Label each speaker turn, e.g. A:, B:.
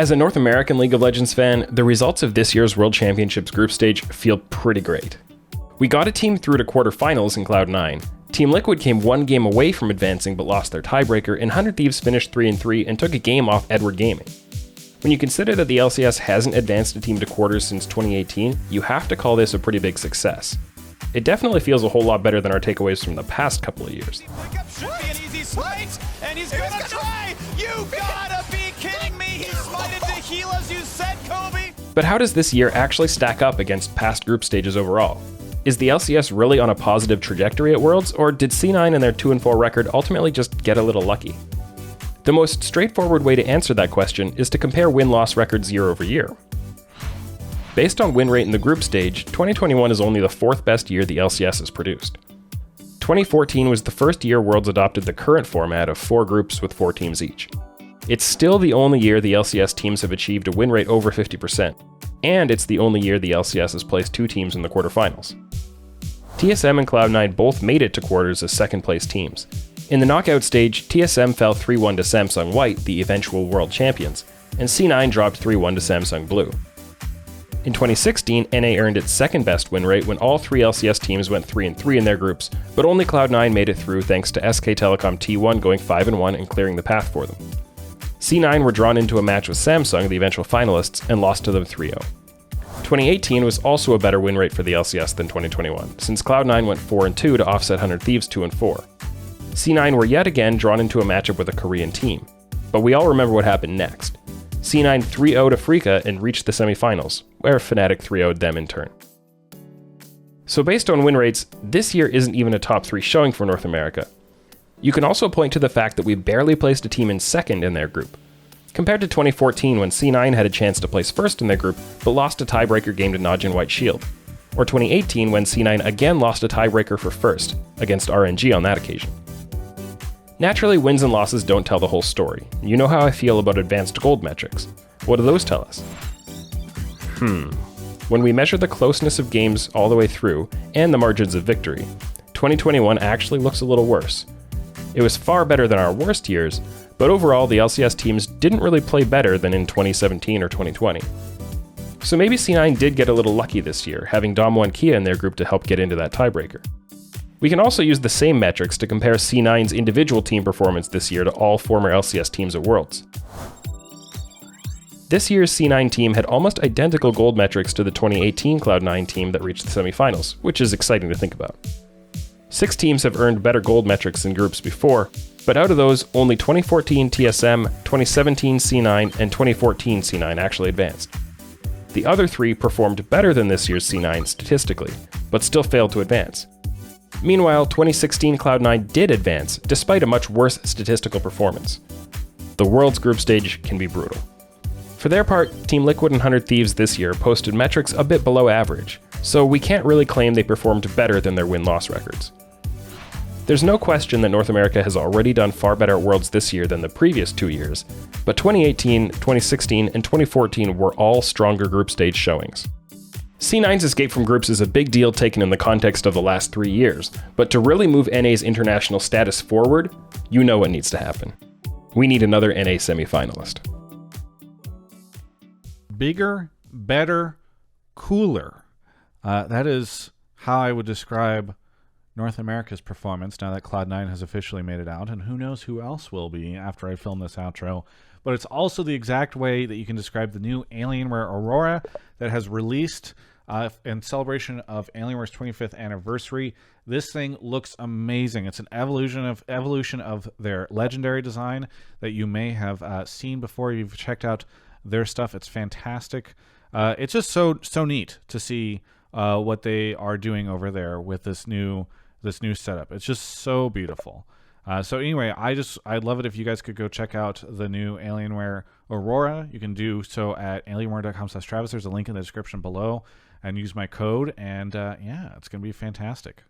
A: As a North American League of Legends fan, the results of this year's World Championships group stage feel pretty great. We got a team through to quarterfinals in Cloud9. Team Liquid came one game away from advancing but lost their tiebreaker, and 100 Thieves finished 3-3 and took a game off Edward Gaming. When you consider that the LCS hasn't advanced a team to quarters since 2018, you have to call this a pretty big success. It definitely feels a whole lot better than our takeaways from the past couple of years.
B: And he's gonna try! You gotta be kidding me! He smited the heel as you said, Kobe!
A: But how does this year actually stack up against past group stages overall? Is the LCS really on a positive trajectory at Worlds, or did C9 and their 2-4 record ultimately just get a little lucky? The most straightforward way to answer that question is to compare win-loss records year over year. Based on win rate in the group stage, 2021 is only the fourth best year the LCS has produced. 2014 was the first year Worlds adopted the current format of 4 groups with 4 teams each. It's still the only year the LCS teams have achieved a win rate over 50%, and it's the only year the LCS has placed 2 teams in the quarterfinals. TSM and Cloud9 both made it to quarters as second-place teams. In the knockout stage, TSM fell 3-1 to Samsung White, the eventual world champions, and C9 dropped 3-1 to Samsung Blue. In 2016, NA earned its second best win rate when all 3 LCS teams went 3-3 in their groups, but only Cloud9 made it through thanks to SK Telecom T1 going 5-1 and clearing the path for them. C9 were drawn into a match with Samsung, the eventual finalists, and lost to them 3-0. 2018 was also a better win rate for the LCS than 2021, since Cloud9 went 4-2 to offset 100 Thieves 2-4. C9 were yet again drawn into a matchup with a Korean team, but we all remember what happened next. C9 3-0'd Afrika and reached the semifinals, where Fnatic 3-0'd them in turn. So based on win rates, this year isn't even a top 3 showing for North America. You can also point to the fact that we barely placed a team in second in their group. Compared to 2014 when C9 had a chance to place first in their group, but lost a tiebreaker game to Najin White Shield. Or 2018 when C9 again lost a tiebreaker for first, against RNG on that occasion. Naturally, wins and losses don't tell the whole story. You know how I feel about advanced gold metrics. What do those tell us? When we measure the closeness of games all the way through, and the margins of victory, 2021 actually looks a little worse. It was far better than our worst years, but overall the LCS teams didn't really play better than in 2017 or 2020. So maybe C9 did get a little lucky this year, having Dom1 Kia in their group to help get into that tiebreaker. We can also use the same metrics to compare C9's individual team performance this year to all former LCS teams at Worlds. This year's C9 team had almost identical gold metrics to the 2018 Cloud9 team that reached the semifinals, which is exciting to think about. 6 teams have earned better gold metrics in groups before, but out of those, only 2014 TSM, 2017 C9, and 2014 C9 actually advanced. The other 3 performed better than this year's C9 statistically, but still failed to advance. Meanwhile, 2016 Cloud9 did advance, despite a much worse statistical performance. The Worlds group stage can be brutal. For their part, Team Liquid and 100 Thieves this year posted metrics a bit below average, so we can't really claim they performed better than their win-loss records. There's no question that North America has already done far better at Worlds this year than the previous 2 years, but 2018, 2016, and 2014 were all stronger group stage showings. C9's escape from groups is a big deal taken in the context of the last 3 years, but to really move NA's international status forward, you know what needs to happen. We need another NA semifinalist.
C: Bigger, better, cooler. That is how I would describe North America's performance now that Cloud9 has officially made it out, and who knows who else will be after I film this outro. But it's also the exact way that you can describe the new Alienware Aurora that has released in celebration of Alienware's 25th anniversary. This thing looks amazing. It's an evolution of their legendary design that you may have seen before you've checked out their stuff. It's fantastic. It's just so neat to see what they are doing over there with this new setup. It's just so beautiful. So anyway, I'd love it if you guys could go check out the new Alienware Aurora. You can do so at alienware.com/Travis. There's a link in the description below, and use my code. And yeah, it's going to be fantastic.